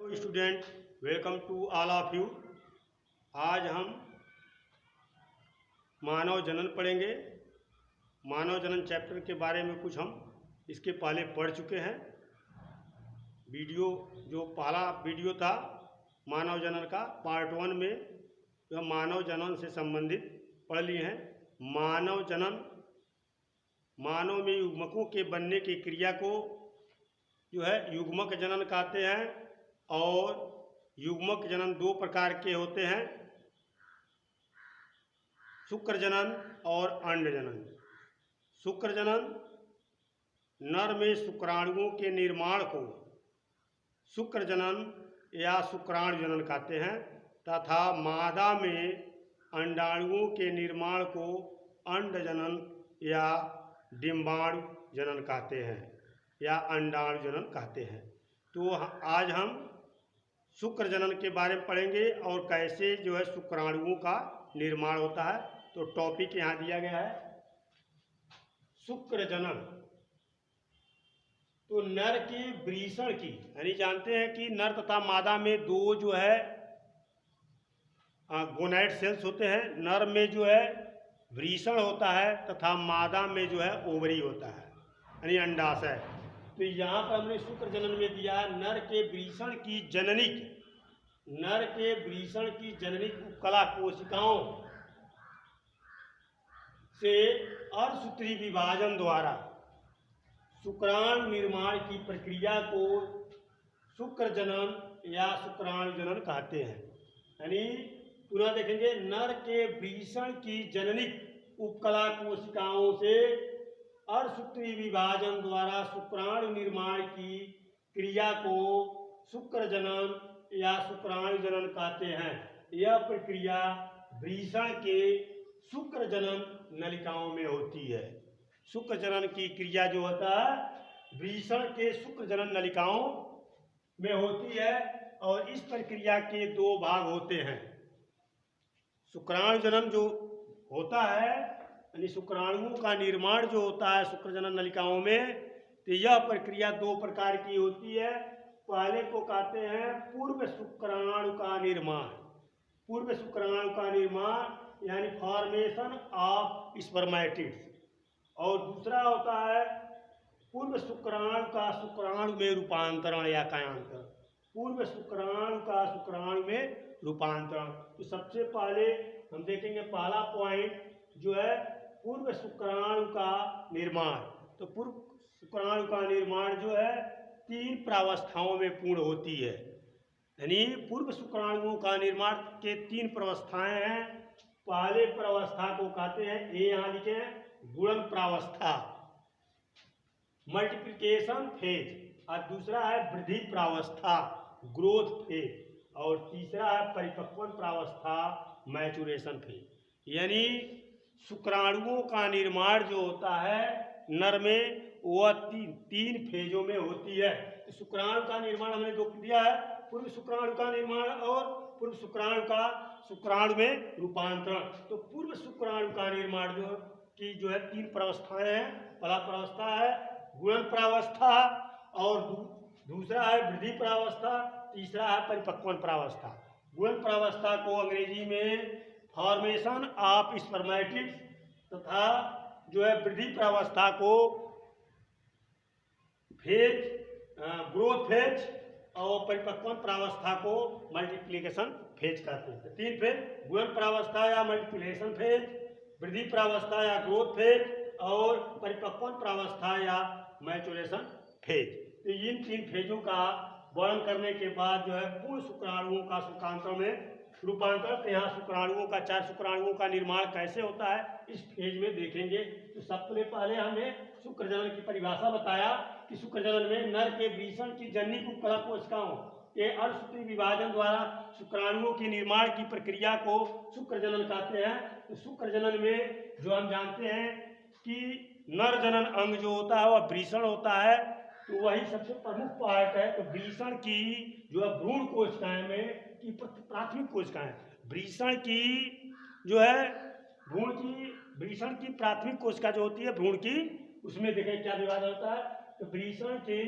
Hello student, welcome to all of you. आज हम मानव जनन पढ़ेंगे। मानव जनन चैप्टर के बारे में कुछ हम इसके पहले पढ़ चुके हैं। वीडियो जो पहला वीडियो था मानव जनन का पार्ट 1 में जो मानव जनन से संबंधित पढ़ लिए हैं। मानव जनन, मानव में युग्मकों के बनने की क्रिया को जो है युग्मक जनन कहते हैं। और युग्मक जनन दो प्रकार के होते हैं, शुक्र जनन और अंड जनन। शुक्र जनन नर में शुक्राणुओं के निर्माण को शुक्र जनन या शुक्राणु जनन कहते हैं तथा मादा में अंडाणुओं के निर्माण को अंड जनन या डिंबाणु जनन कहते हैं या अंडाणु जनन कहते हैं। तो आज हम शुक्र जनन के बारे में पढ़ेंगे और कैसे जो है शुक्राणुओं का निर्माण होता है। तो टॉपिक यहाँ दिया गया है शुक्र जनन। तो नर के वृषण की, यानी जानते हैं कि नर तथा मादा में दो जो है गोनाइड सेल्स होते हैं। नर में जो है वृषण होता है तथा मादा में जो है ओवरी होता है, यानी अंडाशय। तो यहाँ पर हमने शुक्र जनन में दिया नर के वृषण की जननिक, नर के वृषण की जननिक उपकला कोशिकाओं से अर्धसूत्री विभाजन द्वारा शुक्राणु निर्माण की प्रक्रिया को शुक्र जनन या शुक्राणु जनन कहते हैं। यानी पुनः देखेंगे, नर के वृषण की जननिक उपकला कोशिकाओं से अर्धसूत्री विभाजन द्वारा शुक्राणु निर्माण की क्रिया को शुक्र जनन या शुक्राणु जनन कहते हैं। यह प्रक्रिया वृषण के शुक्र जनन नलिकाओं में होती है। शुक्र जनन की क्रिया जो होता है वृषण के शुक्र जनन नलिकाओं में होती है और इस प्रक्रिया के दो भाग होते हैं। शुक्राणु जनन जो होता है यानी शुक्राणुओं का निर्माण जो होता है शुक्र जनन नलिकाओं में, तो यह प्रक्रिया दो प्रकार की होती है। पहले को कहते हैं पूर्व शुक्राणु का निर्माण। पूर्व शुक्राणु का निर्माण यानी फॉर्मेशन ऑफ स्पर्मेटिड्स। और दूसरा होता है पूर्व शुक्राणु का शुक्राणु में रूपांतरण या कायांतरण। पूर्व शुक्राणु का शुक्राणु में रूपांतरण। तो सबसे पहले हम देखेंगे पहला पॉइंट जो है पूर्व शुक्राणु का निर्माण। तो पूर्व शुक्राणु का निर्माण जो है 3 प्रावस्थाओं में पूर्ण होती है। यानी पूर्व शुक्राणुओं का निर्माण के 3 प्रावस्थाएं हैं। पहले प्रावस्था को कहते हैं, ये यहाँ लिखे हैं, गुणन प्रावस्था, मल्टीप्लिकेशन फेज। और दूसरा है वृद्धि प्रावस्था, ग्रोथ फेज। और तीसरा है परिपक्वन प्रावस्था, मैचुरेशन फेज। यानी शुक्राणुओं का निर्माण जो होता है नर में वह 3 फेजों में होती है। तो शुक्राणु का निर्माण हमने दो दिया है, पूर्व शुक्राणु का निर्माण और पूर्व शुक्राणु का शुक्राणु में रूपांतरण। तो पूर्व शुक्राणु का निर्माण जो है 3 प्रावस्थाएं हैं। पहला प्रावस्था है गुणन प्रावस्था और दूसरा है वृद्धि प्रावस्था, तीसरा है परिपक्वन प्रावस्था। गुणन प्रावस्था को अंग्रेजी में फॉर्मेशन ऑफ स्पर्मेटिड्स तथा जो है वृद्धि प्रावस्था को फेज, ग्रोथ फेज और परिपक्वन प्रावस्था को मल्टीप्लिकेशन फेज कहते हैं। 3 फेज, गुणन प्रावस्था या मल्टीप्लिकेशन फेज, वृद्धि प्रावस्था या ग्रोथ फेज और परिपक्वन प्रावस्था या मैचुरेशन फेज। तो इन 3 फेजों का वर्णन करने के बाद जो है पूर्ण शुक्राणुओं का शुक्रांतरण में रूपांतरण। तो यहाँ शुक्राणुओं का 4 शुक्राणुओं का निर्माण कैसे होता है इस फेज में देखेंगे। तो सबसे पहले हमने शुक्र जनन की परिभाषा बताया कि शुक्र जनन में नर के वृषण की जननिक उपकला कोशिकाओं के अर्धसूत्री विभाजन द्वारा शुक्राणुओं के निर्माण की प्रक्रिया को शुक्र जनन कहते हैं। तो शुक्र जनन में जो हम जानते हैं कि नर जनन अंग जो होता है वह वृषण होता है, तो वही सबसे प्रमुख पार्ट है। तो वृषण की जो है भ्रूण कोशिकाएं में की प्राथमिक कोशिकाएं, वृषण की जो है भ्रूण की, वृषण की प्राथमिक कोशिका जो होती है भ्रूण की, उसमें देखें क्या विभाजन होता है। तो वृषण के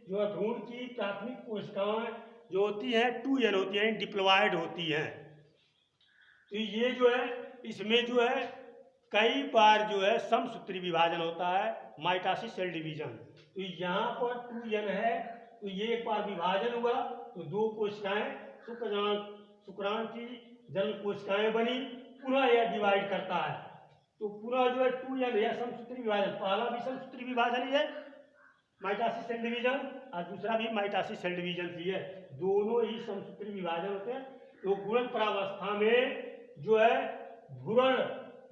जो है भ्रूण की प्राथमिक कोशिकाएं जो होती हैं 2n होती हैं, डिप्लॉयड होती हैं। तो ये जो है इसमें जो है कई बार जो है समसूत्री विभाजन होता है, माइटोसिस सेल डिवीजन। तो यहाँ पर 2n है, तो ये एक बार विभाजन हुआ तो दो कोशिकाएं शुक्राणु की जन्म कोशिकाएं बनी, पुनः यह डिवाइड करता है। तो पुनः जो है 2n है समसूत्री विभाजन, पहला भी समसूत्री विभाजन ही है माइटोसिस सेल डिवीजन, और दूसरा भी माइटोसिस सेल डिवीजन ही है, दोनों ही समसूत्री विभाजन होते हैं। तो गुणन प्रावस्था में जो है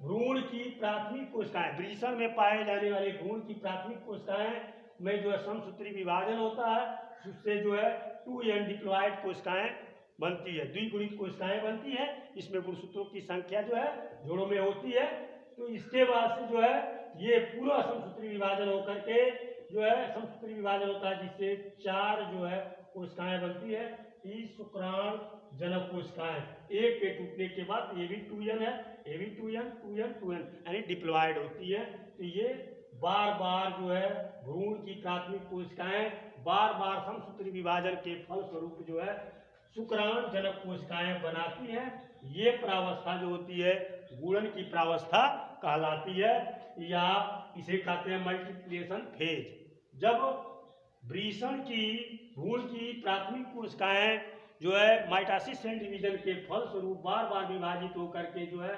भ्रूण की प्राथमिक कोशिकाएं, वृषण में पाए जाने वाले भ्रूण की प्राथमिक कोशिकाएं में जो है समसूत्री विभाजन होता है, उससे जो है 2n डिप्लॉयड कोशिकाएं बनती है, द्विगुणित कोशिकाएं बनती है। इसमें गुणसूत्रों की संख्या जो है जोड़ों में होती है। तो इसके बाद से जो है ये पूरा समसूत्री विभाजन होकर के जो है समसूत्री विभाजन होता है, जिससे 4 जो है कोशिकाएं बनती है, इस शुक्राणु जनक कोशिकाएं। एक के टूटने के बाद ये भी 2n है, ये भी 2n यानी डिप्लॉयड होती है। तो ये बार बार जो है भ्रूण की प्राथमिक कोशिकाएं बार बार समसूत्री विभाजन के फलस्वरूप जो है शुक्राणु जनक कोशिकाएं बनाती हैं। ये प्रावस्था जो होती है गुणन की प्रावस्था कहलाती है, या इसे कहते हैं मल्टीप्लिकेशन फेज। जब वृषण की भ्रूण की प्राथमिक कोशिकाएं जो है माइटोसिस सेल डिवीजन के फलस्वरूप बार बार विभाजित होकर के जो है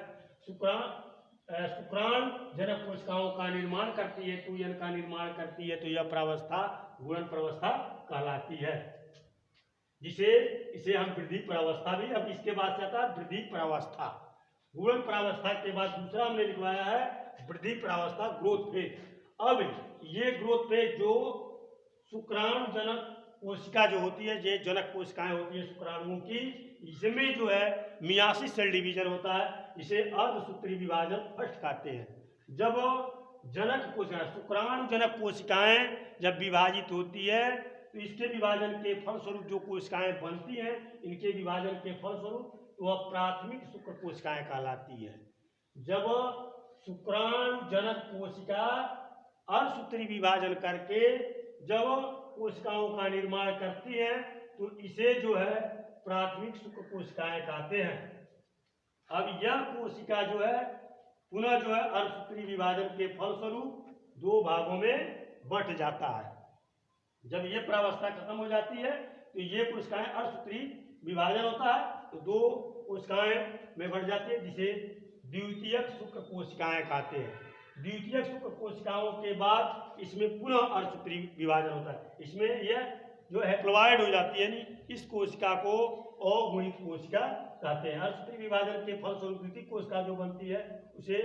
शुक्राणु जनक कोशिकाओं का निर्माण करती है, 2n का निर्माण करती है, तो यह प्रावस्था गुणन प्रावस्था कहलाती है, इसे हम वृद्धि प्रावस्था भी। अब इसके बाद से आता है वृद्धि प्रावस्था। गुणन प्रावस्था के बाद दूसरा हमने लिखवाया है वृद्धि प्रावस्था, ग्रोथ फेज। अब ये ग्रोथ फेज जो शुक्राणु जनक कोशिका जो होती है, ये जनक कोशिकाएं होती है शुक्राणुओं की, इसमें जो है मियासिस सेल डिवीजन होता है, इसे अर्धसूत्री विभाजन फर्स्ट कहते हैं। जब जनक कोशिका शुक्राणु जनक कोशिकाएं जब विभाजित होती है, तो इसके विभाजन के फलस्वरूप जो कोशिकाएं बनती हैं, इनके विभाजन के फलस्वरूप वह प्राथमिक शुक्र कोशिकाएं कहलाती है। जब शुक्राणु जनक कोशिका अर्धसूत्री विभाजन करके जब कोशिकाओं का निर्माण करती है, तो इसे जो है प्राथमिक शुक्र कोशिकाएं कहते हैं। अब यह कोशिका जो है पुनः जो है अर्धसूत्री विभाजन के फलस्वरूप दो भागों में बंट जाता है। जब ये प्रावस्था खत्म हो जाती है, तो ये कोशिकाएं अर्धसूत्री विभाजन होता है, तो दो कोशिकाएं में बढ़ जाती है, जिसे द्वितीयक शुक्र कोशिकाएं कहते हैं। द्वितीयक शुक्र कोशिकाओं के बाद इसमें पुनः अर्धसूत्री विभाजन होता है, इसमें यह जो हैप्लॉयड हो जाती है, यानी इस कोशिका को अगुणित कोशिका कहते हैं। अर्धसूत्री विभाजन के फलस्वरूप द्वितीय कोशिका जो बनती है उसे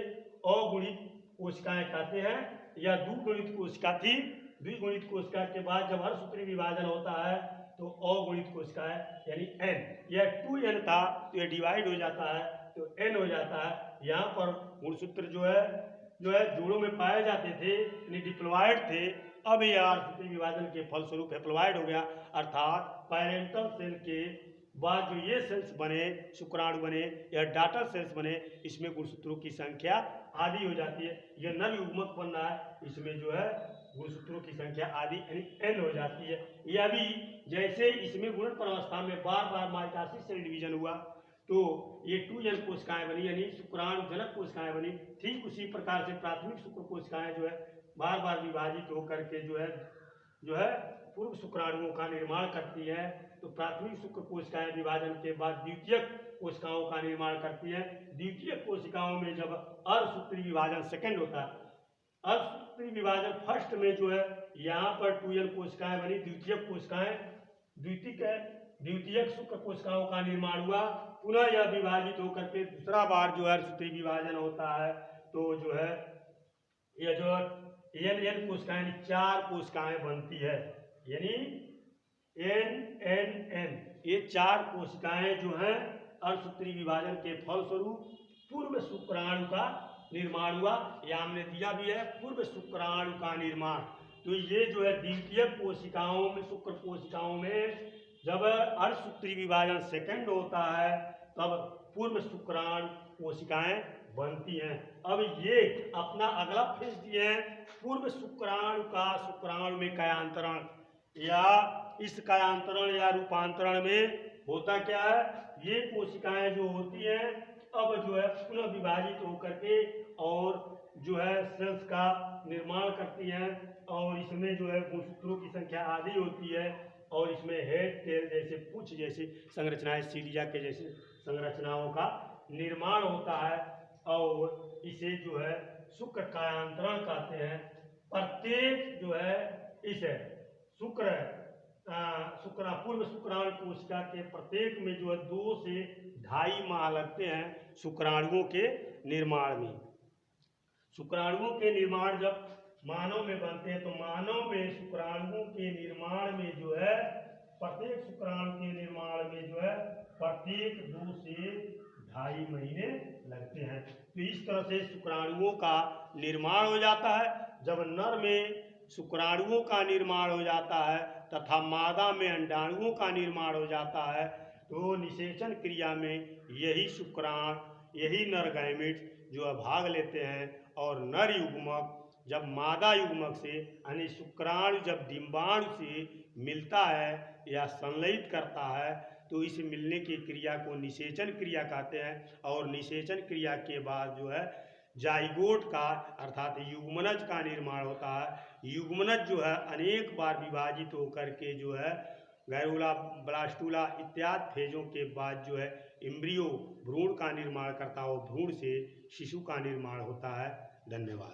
अगुणित कोशिकाएं कहते हैं, या द्विगुणित कोशिका थी। द्विगुणित कोशिका के बाद जब अर्धसूत्री विभाजन होता है तो अगुणित कोशिका है, यानी n। यह 2n था तो यह डिवाइड हो जाता है तो n हो जाता है। यहाँ पर गुणसूत्र जो है जोड़ों में पाए जाते थे, यानी डिप्लॉयड थे, अब यह अर्धसूत्री विभाजन के फलस्वरूप हैप्लॉयड हो गया, अर्थात पैरेंटल सेल के बाद जो ये सेल्स बने, शुक्राणु बने या डाटर सेल्स बने, इसमें गुणसूत्रों की संख्या आधी हो जाती है। यह नर युग्मक बन रहा है, इसमें जो है गुणसूत्रों की संख्या आधी यानी n हो जाती है। यह भी जैसे इसमें गुणन प्रावस्था में बार बार माइटोसिस सेल डिवीजन हुआ तो ये 2n कोशिकाएं बनी, यानी शुक्राणु जनक कोशिकाएं बनी। ठीक उसी प्रकार से प्राथमिक शुक्र कोशिकाएं जो है बार बार विभाजित होकर के जो है पूर्व शुक्राणुओं का निर्माण करती है। तो प्राथमिक शुक्र कोशिकाएं विभाजन के बाद द्वितीयक कोशिकाओं का निर्माण करती है। द्वितीयक कोशिकाओं में जब अर्धसूत्री विभाजन सेकंड होता है, अर्धसूत्री विभाजन फर्स्ट में जो है यहाँ पर 2n कोशिकाएं बनी, द्वितीयक कोशिकाएं द्वितीयक शुक्र कोशिकाओं का निर्माण हुआ, पुनः यह विभाजित होकर के दूसरा बार जो है अर्धसूत्री विभाजन होता है, तो जो है यह जो n कोशिकाएं 4 कोशिकाएं बनती है, यानी n ये 4 कोशिकाएं जो हैं अर्धसूत्री विभाजन के फलस्वरूप पूर्व शुक्राणु का निर्माण हुआ। या हमने दिया भी है पूर्व शुक्राणु का निर्माण। तो ये जो है द्वितीयक कोशिकाओं में शुक्र कोशिकाओं में जब अर्धसूत्री विभाजन सेकंड होता है तब पूर्व शुक्राणु कोशिकाएं बनती हैं। अब ये अपना अगला फेज दिए हैं पूर्व शुक्राणु का शुक्राणु में कयांतरण। या इस कायांतरण या रूपांतरण में होता क्या है, ये कोशिकाएं जो होती हैं अब जो है पुनः विभाजित होकर के और जो है सेल्स का निर्माण करती हैं और इसमें जो है गुणसूत्रों की संख्या आधी होती है और इसमें हेड टेल जैसे पूंछ जैसी संरचनाएं सीलिया के जैसे संरचनाओं का निर्माण होता है और इसे जो है शुक्र कायांतरण कहते हैं। प्रत्येक जो है इस पूर्व शुक्राणु कोशिका के प्रत्येक में जो है 2 से 2.5 माह लगते हैं शुक्राणुओं के निर्माण में। शुक्राणुओं के निर्माण जब मानव में बनते हैं तो मानव में शुक्राणुओं के निर्माण में जो है प्रत्येक शुक्राणु के निर्माण में जो है प्रत्येक 2 से 2.5 महीने लगते हैं। तो इस तरह से शुक्राणुओं का निर्माण हो जाता है। जब नर में शुक्राणुओं का निर्माण हो जाता है तथा मादा में अंडाणुओं का निर्माण हो जाता है तो निषेचन क्रिया में यही शुक्राणु यही नर गैमेट्स जो है भाग लेते हैं और नर युग्मक जब मादा युग्मक से यानी शुक्राणु जब डिंबाणु से मिलता है या संलयित करता है तो इस मिलने की क्रिया को निषेचन क्रिया कहते हैं और निषेचन क्रिया के बाद जो है जाइगोट का अर्थात युग्मनज का निर्माण होता है। युग्मनज जो है अनेक बार विभाजित होकर के जो है गैरुला ब्लास्टुला इत्यादि फेजों के बाद जो है एम्ब्रियो भ्रूण का निर्माण करता है और भ्रूण से शिशु का निर्माण होता है। धन्यवाद।